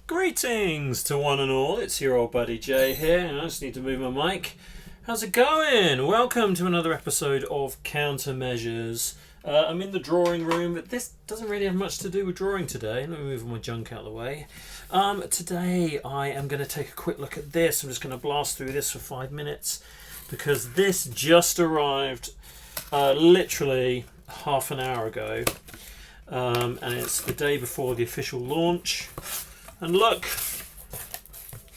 Greetings to one and all, it's your old buddy Jay here. I just need to move my mic. How's it going? Welcome to another episode of Countermeasures. I'm in the drawing room, but this doesn't really have much to do with drawing today. Let me move my junk out of the way. Today I am going to take a quick look at this. I'm just going to blast through this for 5 minutes because this just arrived literally half an hour ago. And it's the day before the official launch. And look,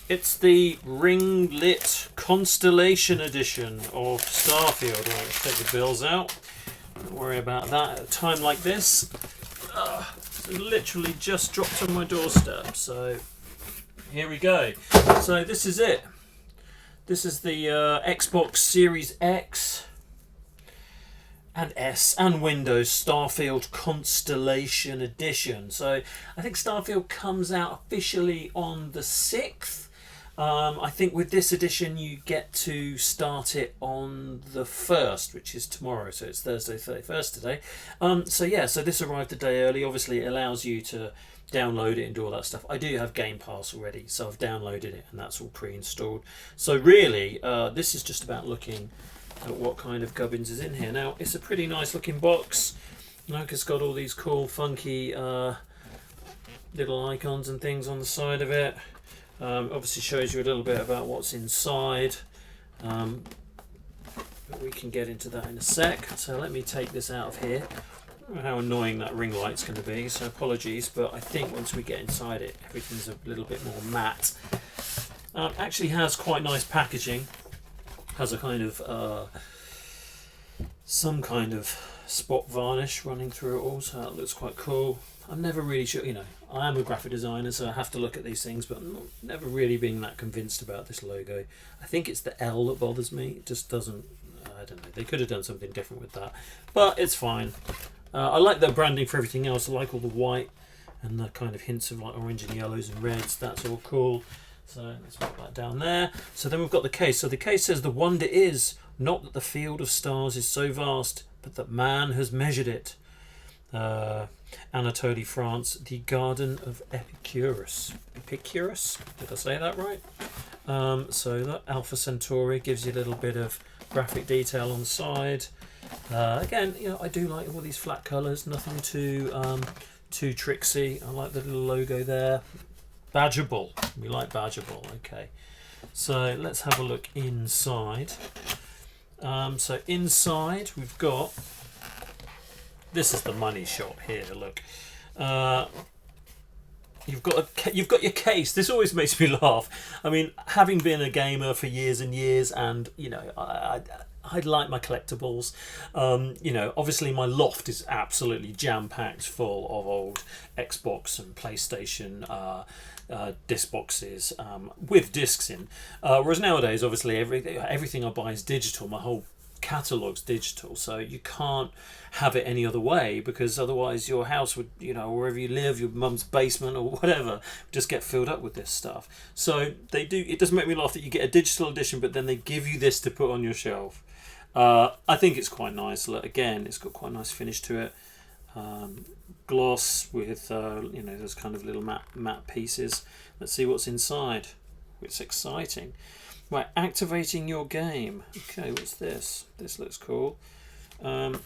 it's the ring-lit Constellation edition of Starfield. Right, let's take the bills out. Don't worry about that at a time like this. It literally just dropped on my doorstep. So here we go. So this is it. This is the Xbox Series X and S and Windows Starfield Constellation Edition. So I think Starfield comes out officially on the 6th. I think with this edition you get to start it on the 1st, which is tomorrow, so it's Thursday 31st today. So this arrived a day early. Obviously it allows you to download it and do all that stuff. I do have Game Pass already, so I've downloaded it and that's all pre-installed. So really this is just about looking at what kind of gubbins is in here. Now it's a pretty nice looking box. Look, it's got all these cool funky little icons and things on the side of it. Obviously shows you a little bit about what's inside, but we can get into that in a sec. So let me take this out of here. I don't know how annoying that ring light's going to be, so apologies, but I think once we get inside it everything's a little bit more matte. Actually has quite nice packaging. Has a kind of some kind of spot varnish running through it all, so that looks quite cool. I'm never really sure, I am a graphic designer, so I have to look at these things, but I'm never really being that convinced about this logo. I think it's the L that bothers me. It just doesn't, I don't know, they could have done something different with that, but it's fine. I like the branding for everything else. I like all the white and the kind of hints of like orange and yellows and reds. That's all cool. So let's put that down there. So then we've got the case. So the case says, the wonder is not that the field of stars is so vast, but that man has measured it. Anatoly, France, the Garden of Epicurus. Epicurus? Did I say that right? So that Alpha Centauri gives you a little bit of graphic detail on the side. Again, I do like all these flat colours. Nothing too tricksy. I like the little logo there. Badgerball. We like Badgerball. Okay. So let's have a look inside. So inside we've got, this is the money shot here. Look, you've got your case. This always makes me laugh. I mean, having been a gamer for years and years, and I like my collectibles. Obviously my loft is absolutely jam-packed full of old Xbox and PlayStation disc boxes with discs in. Whereas nowadays, obviously, everything I buy is digital. My whole catalogue's digital, so you can't have it any other way, because otherwise your house would, wherever you live, your mum's basement or whatever, would just get filled up with this stuff. So it does make me laugh that you get a digital edition, but then they give you this to put on your shelf. I think it's quite nice. Again, it's got quite a nice finish to it. Gloss with those kind of little matte pieces. Let's see what's inside. It's exciting. Right, activating your game. Okay, what's this? This looks cool. So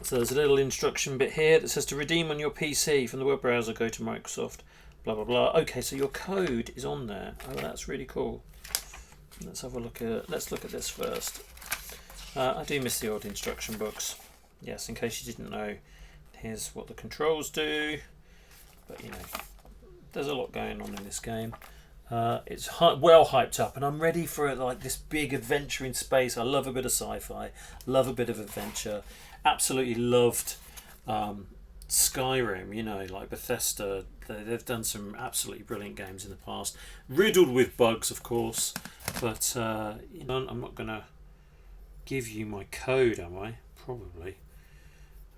there's a little instruction bit here that says, to redeem on your PC from the web browser, go to Microsoft, blah blah blah. Okay, so your code is on there. Oh, that's really cool. Let's look at this first. I do miss the old instruction books. Yes, in case you didn't know, here's what the controls do. But there's a lot going on in this game. It's well hyped up, and I'm ready for this big adventure in space. I love a bit of sci-fi, love a bit of adventure. Absolutely loved Skyrim. Like Bethesda, they've done some absolutely brilliant games in the past, riddled with bugs, of course. But I'm not gonna give you my code, am I? Probably.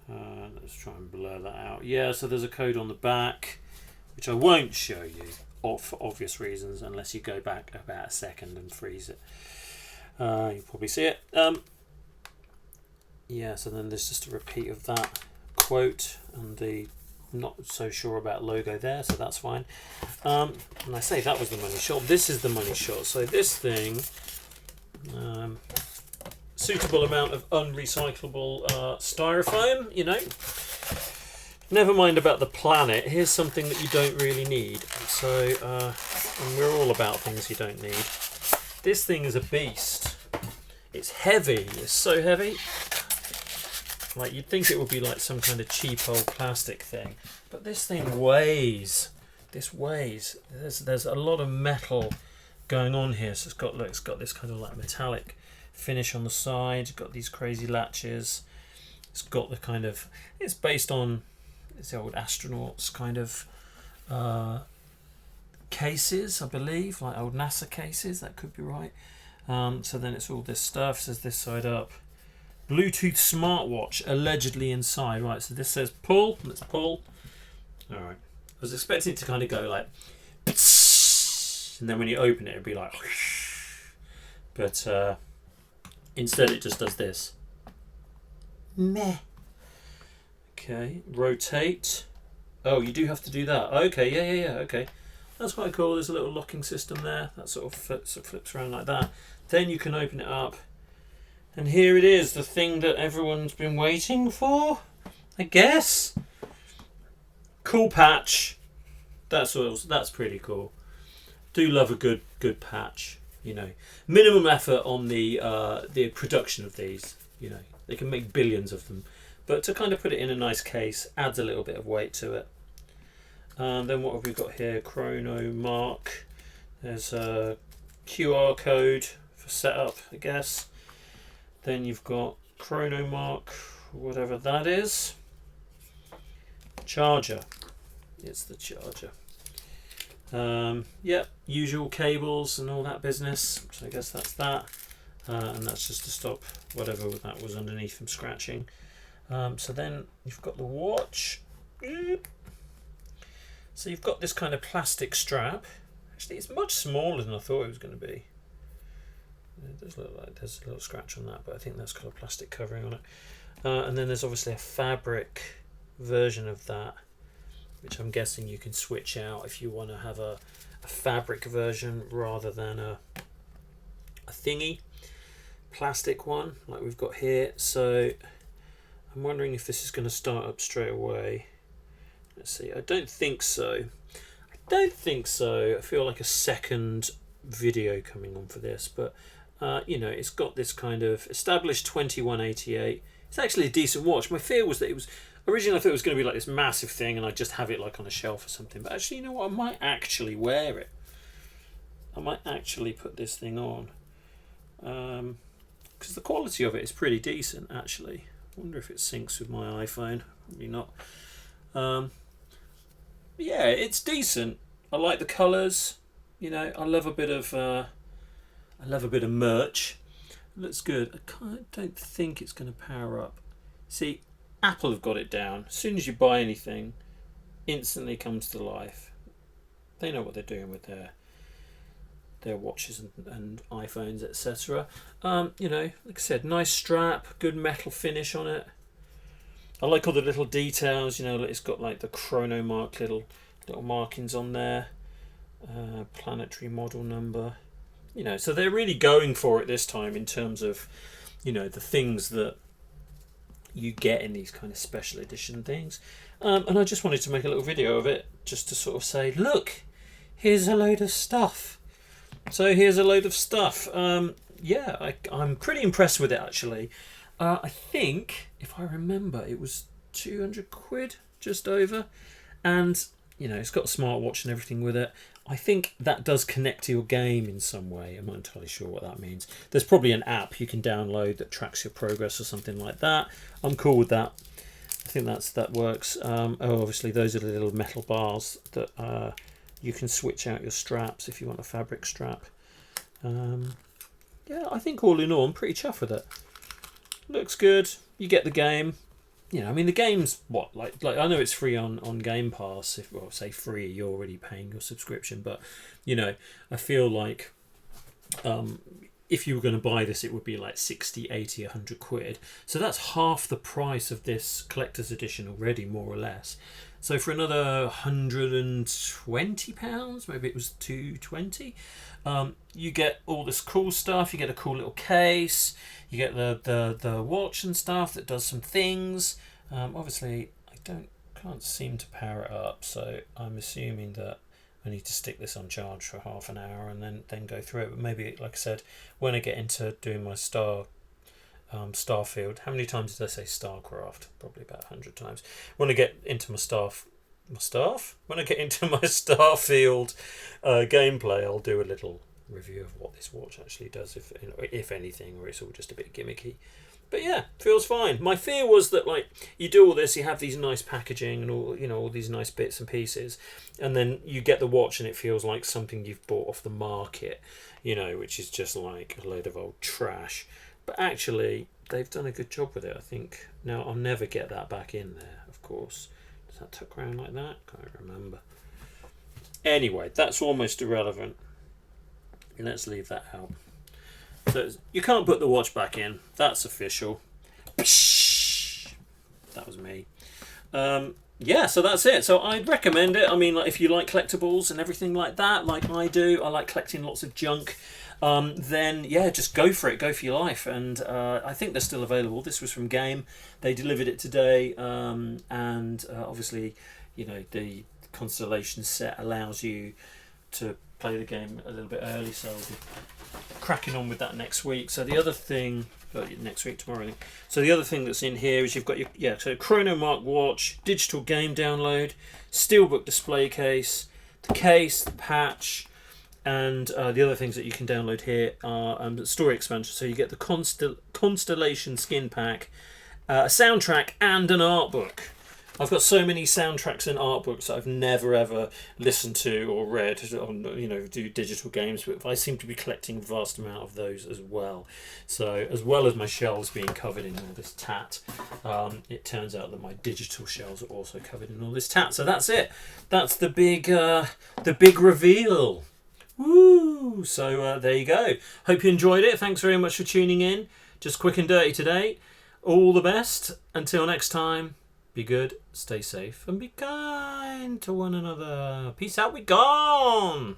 Let's try and blur that out. Yeah, so there's a code on the back, which I won't show you for obvious reasons unless you go back about a second and freeze it. You'll probably see it. Yeah, so then there's just a repeat of that quote and the not so sure about logo there, so that's fine. And I say that was the money shot. This is the money shot. So this thing, suitable amount of unrecyclable styrofoam, you know. Never mind about the planet. Here's something that you don't really need. So, and we're all about things you don't need. This thing is a beast. It's heavy. It's so heavy. Like, you'd think it would be like some kind of cheap old plastic thing, but this thing weighs. This weighs. There's a lot of metal going on here. So it's got this kind of like metallic finish on the side. It's got these crazy latches. It's got the kind of. It's based on. It's the old astronauts kind of cases, I believe, like old NASA cases. That could be right. So then it's all this stuff. Says this side up. Bluetooth smartwatch allegedly inside. Right, so this says pull. Let's pull. All right. I was expecting it to kind of go like, and then when you open it, it'd be like, but instead it just does this. Meh. Okay, rotate. Oh, you do have to do that. Okay, yeah. Okay, that's quite cool. There's a little locking system there that sort of flips around like that. Then you can open it up, and here it is, the thing that everyone's been waiting for, I guess. Cool patch. That's pretty cool. Do love a good patch. You know, minimum effort on the production of these. You know, they can make billions of them. But to kind of put it in a nice case adds a little bit of weight to it. Then what have we got here? Chrono mark. There's a QR code for setup, I guess. Then you've got chrono mark, whatever that is. Charger. It's the charger. Yep, usual cables and all that business. So I guess that's that. And that's just to stop whatever that was underneath from scratching. So then you've got the watch. So you've got this kind of plastic strap. Actually, it's much smaller than I thought it was going to be. It does look like there's a little scratch on that, but I think that's got a plastic covering on it. And then there's obviously a fabric version of that, which I'm guessing you can switch out if you want to have a fabric version rather than a thingy plastic one like we've got here. So I'm wondering if this is going to start up straight away. Let's see. I don't think so. I feel like a second video coming on for this, but you know, it's got this kind of established 2188. It's actually a decent watch. My fear was that it was originally, I thought it was going to be like this massive thing and I'd just have it like on a shelf or something, but actually, you know what, I might actually wear it. I might actually put this thing on, because the quality of it is pretty decent actually. I wonder if it syncs with my iPhone. Probably not. Yeah, it's decent. I like the colours. You know, I love a bit of merch. It looks good. I don't think it's going to power up. See, Apple have got it down. As soon as you buy anything, instantly comes to life. They know what they're doing with their watches and iPhones, etc. You know, like I said, nice strap, good metal finish on it. I like all the little details. You know, it's got like the chrono mark little markings on there. Planetary model number. You know, so they're really going for it this time in terms of, you know, the things that you get in these kind of special edition things. And I just wanted to make a little video of it just to sort of say, look, here's a load of stuff. So here's a load of stuff. Yeah, I'm pretty impressed with it actually. I think, if I remember, it was 200 quid, just over. And, you know, it's got a smartwatch and everything with it. I think that does connect to your game in some way. I'm not entirely sure what that means. There's probably an app you can download that tracks your progress or something like that. I'm cool with that. I think that works. Oh, obviously, those are the little metal bars that you can switch out your straps if you want a fabric strap. Yeah, I think all in all, I'm pretty chuffed with it. Looks good. You get the game. You know, I mean, the game's what, like I know it's free on Game Pass. If, well, say free, you're already paying your subscription. But, you know, I feel like if you were going to buy this, it would be like 60, 80, 100 quid. So that's half the price of this collector's edition already, more or less. So for another £120, maybe it was 220, you get all this cool stuff. You get a cool little case. You get the watch and stuff that does some things. Obviously, I can't seem to power it up, so I'm assuming that I need to stick this on charge for half an hour and then go through it. But maybe, like I said, when I get into doing my Starfield, how many times did I say Starcraft? Probably about 100 times. When I get into when I get into my Starfield gameplay, I'll do a little review of what this watch actually does, if anything, or it's all just a bit gimmicky. But yeah, feels fine. My fear was that, like, you do all this, you have these nice packaging and all these nice bits and pieces, and then you get the watch and it feels like something you've bought off the market, which is just like a load of old trash. But actually, they've done a good job with it, I think. Now, I'll never get that back in there, of course. Does that tuck around like that? Can't remember. Anyway, that's almost irrelevant. Let's leave that out. So you can't put the watch back in. That's official. That was me. Yeah, so that's it. So I'd recommend it. I mean, like, if you like collectibles and everything like that, like I do, I like collecting lots of junk, then yeah, just go for it. Go for your life. And I think they're still available. This was from Game. They delivered it today. And obviously, the Constellation set allows you to play the game a little bit early, so I'll be cracking on with that next week. So the other thing, next week, tomorrow, I think. So the other thing that's in here is you've got so Chronomark watch, digital game download, steelbook display case, the patch, and the other things that you can download here are story expansion. So you get the Constellation skin pack, a soundtrack, and an art book. I've got so many soundtracks and art books that I've never ever listened to or read on, do digital games, but I seem to be collecting a vast amount of those as well. So as well as my shelves being covered in all this tat, it turns out that my digital shelves are also covered in all this tat. So that's it. That's the big reveal. Woo! So there you go. Hope you enjoyed it. Thanks very much for tuning in. Just quick and dirty today. All the best. Until next time. Be good, stay safe, and be kind to one another. Peace out, we gone!